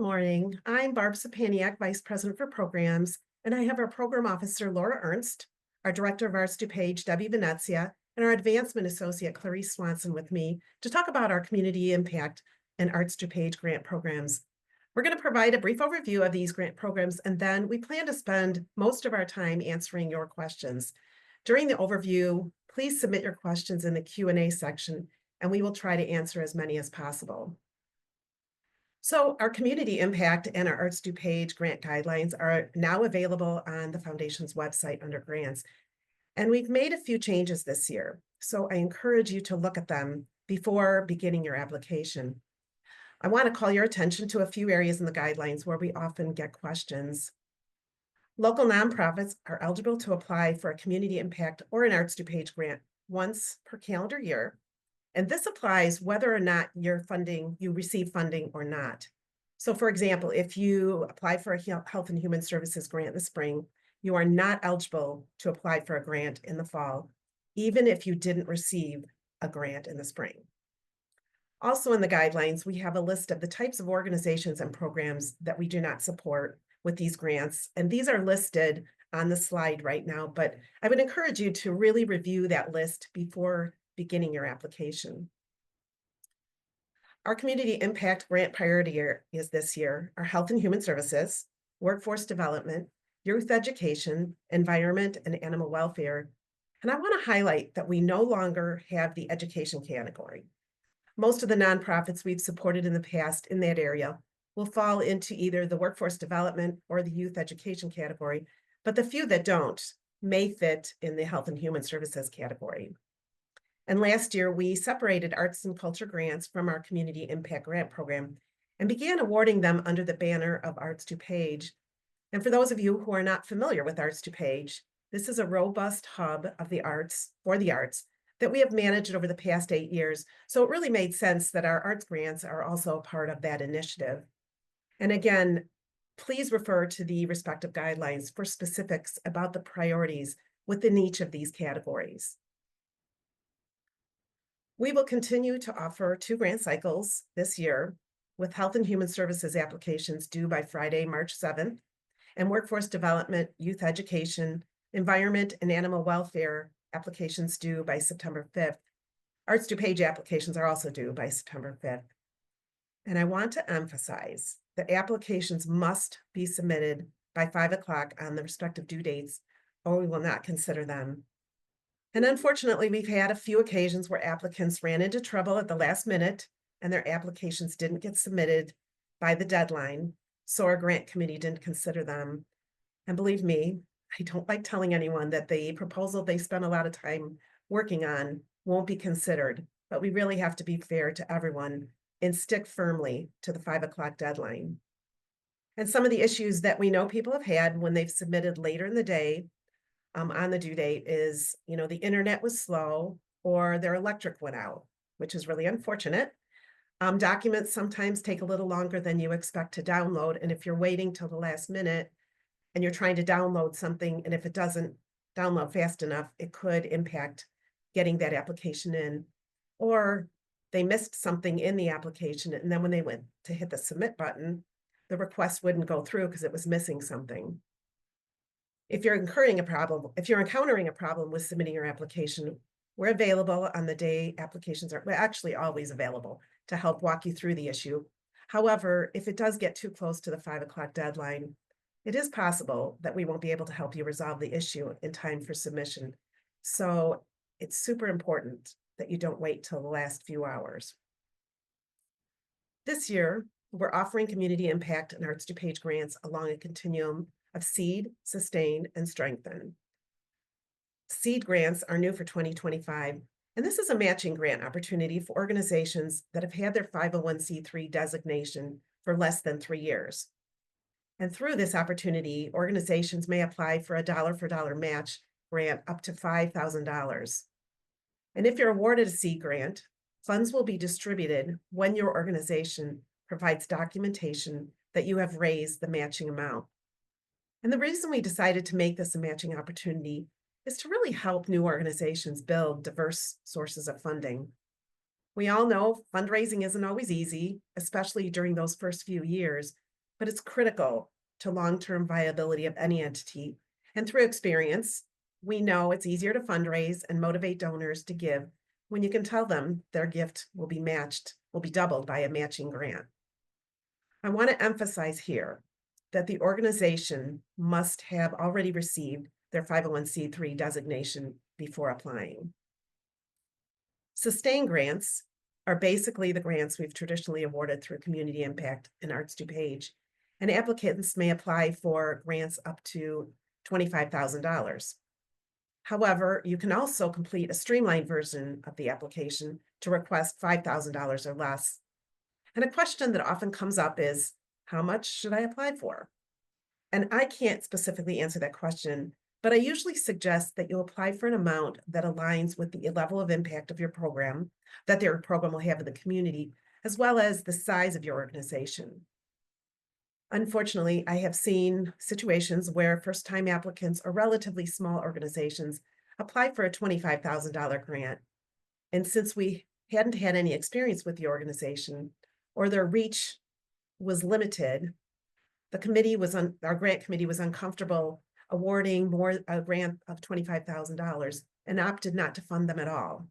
morning. I'm Barb Sapaniak, Vice President for Programs, and I have our Program Officer Laura Ernst, our Director of Arts DuPage, Debbie Venezia, and our Advancement Associate Clarice Swanson with me to talk about our Community Impact and Arts DuPage grant programs. We're going to provide a brief overview of these grant programs, and then we plan to spend most of our time answering your questions. During the overview, please submit your questions in the Q&A section, and we will try to answer as many as possible. So our community impact and our Arts DuPage grant guidelines are now available on the Foundation's website under grants. And we've made a few changes this year. So I encourage you to look at them before beginning your application. I want to call your attention to a few areas in the guidelines where we often get questions. Local nonprofits are eligible to apply for a community impact or an Arts DuPage grant once per calendar year. And this applies whether or not you receive funding or not. So for example, if you apply for a Health and Human Services grant this spring, you are not eligible to apply for a grant in the fall, even if you didn't receive a grant in the spring. Also in the guidelines, we have a list of the types of organizations and programs that we do not support with these grants. And these are listed on the slide right now, but I would encourage you to really review that list before beginning your application. Our community impact grant priority is this year our Health and Human Services, Workforce Development, Youth Education, Environment, and Animal Welfare. And I want to highlight that we no longer have the education category. Most of the nonprofits we've supported in the past in that area will fall into either the Workforce Development or the Youth Education category, but the few that don't may fit in the Health and Human Services category. And last year, we separated arts and culture grants from our community impact grant program and began awarding them under the banner of Arts DuPage. And for those of you who are not familiar with Arts DuPage, this is a robust hub of the arts for the arts that we have managed over the past 8 years. So it really made sense that our arts grants are also a part of that initiative. And again, please refer to the respective guidelines for specifics about the priorities within each of these categories. We will continue to offer 2 grant cycles this year with Health and Human Services applications due by Friday, March 7th, and Workforce Development, Youth Education, Environment, and Animal Welfare applications due by September 5th. Arts DuPage applications are also due by September 5th. And I want to emphasize that applications must be submitted by 5 o'clock on the respective due dates, or we will not consider them. And unfortunately, we've had a few occasions where applicants ran into trouble at the last minute and their applications didn't get submitted by the deadline, so our grant committee didn't consider them. And believe me, I don't like telling anyone that the proposal they spent a lot of time working on won't be considered, but we really have to be fair to everyone and stick firmly to the 5 o'clock deadline. And some of the issues that we know people have had when they've submitted later in the day on the due date is, the internet was slow or their electric went out, which is really unfortunate. Documents sometimes take a little longer than you expect to download. And if you're waiting till the last minute and you're trying to download something, and if it doesn't download fast enough, it could impact getting that application in. Or they missed something in the application, and then when they went to hit the submit button, the request wouldn't go through because it was missing something. If you're encountering a problem with submitting your application, we're available on the day applications we're actually always available to help walk you through the issue. However, if it does get too close to the 5 o'clock deadline, it is possible that we won't be able to help you resolve the issue in time for submission. So it's super important that you don't wait till the last few hours. This year, we're offering community impact and Arts DuPage grants along a continuum of seed, sustain, and strengthen. Seed grants are new for 2025, and this is a matching grant opportunity for organizations that have had their 501c3 designation for less than 3 years. And through this opportunity, organizations may apply for a dollar-for-dollar match grant up to $5,000. And if you're awarded a seed grant, funds will be distributed when your organization provides documentation that you have raised the matching amount. And the reason we decided to make this a matching opportunity is to really help new organizations build diverse sources of funding. We all know fundraising isn't always easy, especially during those first few years, but it's critical to long-term viability of any entity. And through experience, we know it's easier to fundraise and motivate donors to give when you can tell them their gift will be doubled by a matching grant. I want to emphasize here that the organization must have already received their 501(c)(3) designation before applying. Sustained grants are basically the grants we've traditionally awarded through Community Impact and Arts DuPage, and applicants may apply for grants up to $25,000. However, you can also complete a streamlined version of the application to request $5,000 or less. And a question that often comes up is, how much should I apply for? And I can't specifically answer that question, but I usually suggest that you apply for an amount that aligns with the level of impact of your program, that your program will have in the community, as well as the size of your organization. Unfortunately, I have seen situations where first-time applicants or relatively small organizations apply for a $25,000 grant. And since we hadn't had any experience with the organization or their reach was limited, our grant committee was uncomfortable awarding a grant of $25,000 and opted not to fund them at all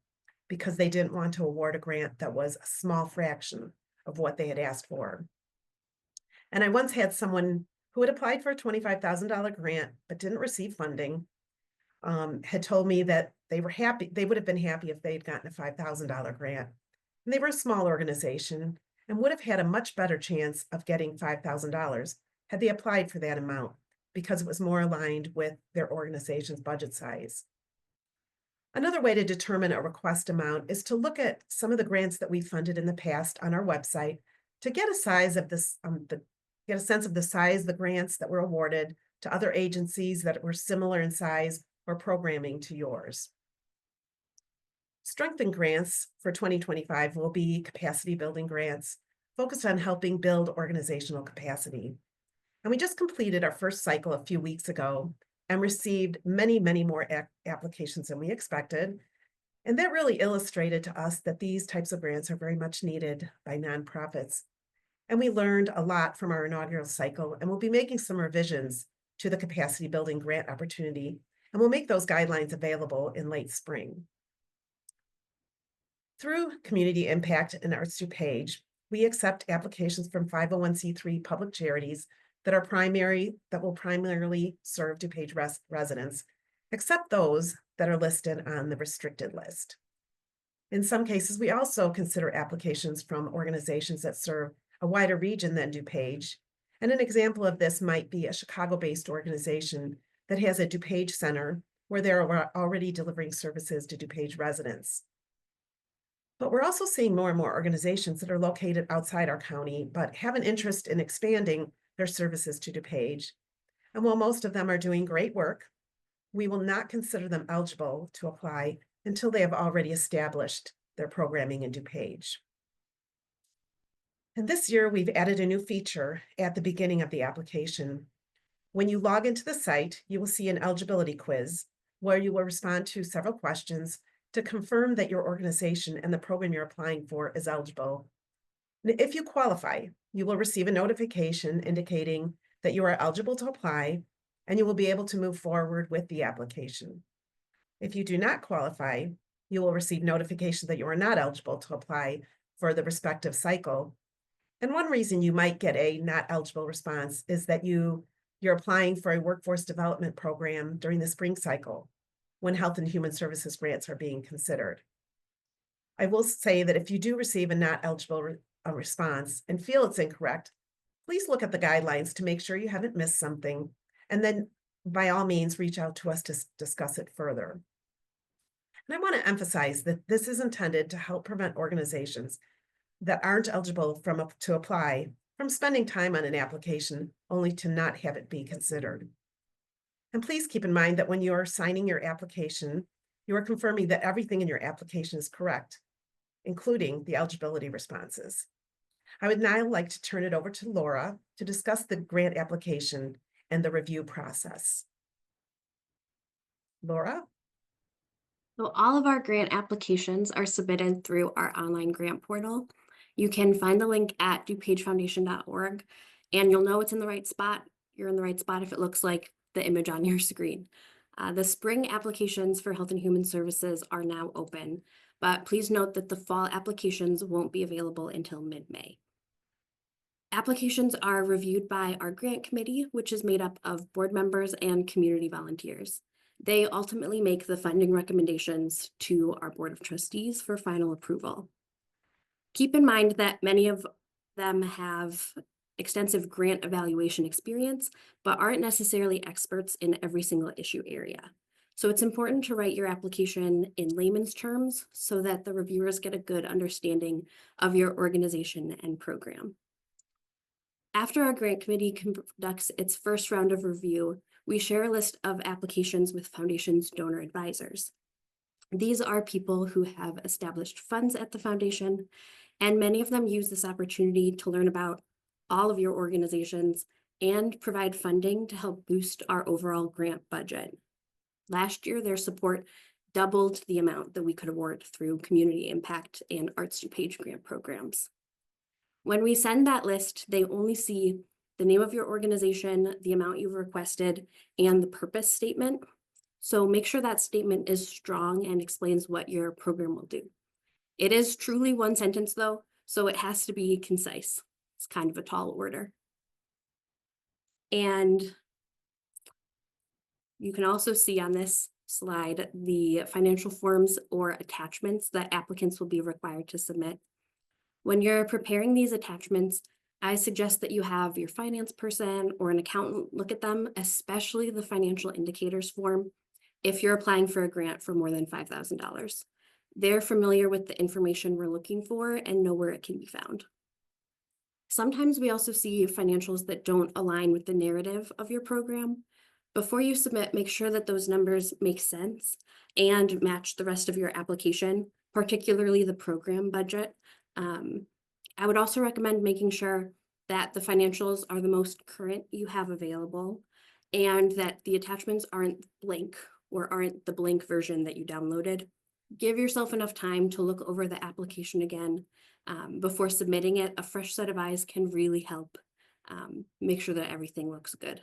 because they didn't want to award a grant that was a small fraction of what they had asked for. And I once had someone who had applied for a $25,000 grant but didn't receive funding, had told me that they would have been happy if they'd gotten a $5,000 grant. And they were a small organization and would have had a much better chance of getting $5,000 had they applied for that amount because it was more aligned with their organization's budget size. Another way to determine a request amount is to look at some of the grants that we funded in the past on our website to get a sense of the size of the grants that were awarded to other agencies that were similar in size or programming to yours. Strengthened grants for 2025 will be capacity building grants focused on helping build organizational capacity. And we just completed our first cycle a few weeks ago and received many, many more applications than we expected. And that really illustrated to us that these types of grants are very much needed by nonprofits. And we learned a lot from our inaugural cycle, and we'll be making some revisions to the capacity building grant opportunity, and we'll make those guidelines available in late spring. Through Community Impact and Arts DuPage, we accept applications from 501(c)(3) public charities that will primarily serve DuPage residents, except those that are listed on the restricted list. In some cases, we also consider applications from organizations that serve a wider region than DuPage. And an example of this might be a Chicago-based organization that has a DuPage center where they're already delivering services to DuPage residents. But we're also seeing more and more organizations that are located outside our county, but have an interest in expanding their services to DuPage. And while most of them are doing great work, we will not consider them eligible to apply until they have already established their programming in DuPage. And this year, we've added a new feature at the beginning of the application. When you log into the site, you will see an eligibility quiz where you will respond to several questions to confirm that your organization and the program you're applying for is eligible. And if you qualify, you will receive a notification indicating that you are eligible to apply, and you will be able to move forward with the application. If you do not qualify, you will receive notification that you are not eligible to apply for the respective cycle. And one reason you might get a not eligible response is that you're applying for a workforce development program during the spring cycle when Health and Human Services grants are being considered. I will say that if you do receive a not eligible response and feel it's incorrect, please look at the guidelines to make sure you haven't missed something, and then by all means reach out to us to discuss it further. And I want to emphasize that this is intended to help prevent organizations that aren't eligible to apply from spending time on an application only to not have it be considered. And please keep in mind that when you are signing your application, you are confirming that everything in your application is correct, including the eligibility responses. I would now like to turn it over to Laura to discuss the grant application and the review process. Laura? So all of our grant applications are submitted through our online grant portal. You can find the link at DuPageFoundation.org. And you'll know it's in the right spot. You're in the right spot if it looks like the image on your screen. The spring applications for Health and Human Services are now open, but please note that the fall applications won't be available until mid-May. Applications are reviewed by our grant committee, which is made up of board members and community volunteers. They ultimately make the funding recommendations to our board of trustees for final approval. Keep in mind that many of them have extensive grant evaluation experience, but aren't necessarily experts in every single issue area. So it's important to write your application in layman's terms so that the reviewers get a good understanding of your organization and program. After our grant committee conducts its first round of review, we share a list of applications with Foundation's donor advisors. These are people who have established funds at the foundation, and many of them use this opportunity to learn about all of your organizations and provide funding to help boost our overall grant budget. Last year, their support doubled the amount that we could award through community impact and Arts DuPage grant programs. When we send that list, they only see the name of your organization, the amount you've requested, and the purpose statement. So make sure that statement is strong and explains what your program will do. It is truly one sentence though, so it has to be concise. It's kind of a tall order. And you can also see on this slide the financial forms or attachments that applicants will be required to submit. When you're preparing these attachments, I suggest that you have your finance person or an accountant look at them, especially the financial indicators form, if you're applying for a grant for more than $5,000. They're familiar with the information we're looking for and know where it can be found. Sometimes we also see financials that don't align with the narrative of your program. Before you submit, make sure that those numbers make sense and match the rest of your application, particularly the program budget. I would also recommend making sure that the financials are the most current you have available and that the attachments aren't blank or aren't the blank version that you downloaded. Give yourself enough time to look over the application again before submitting it. A fresh set of eyes can really help make sure that everything looks good.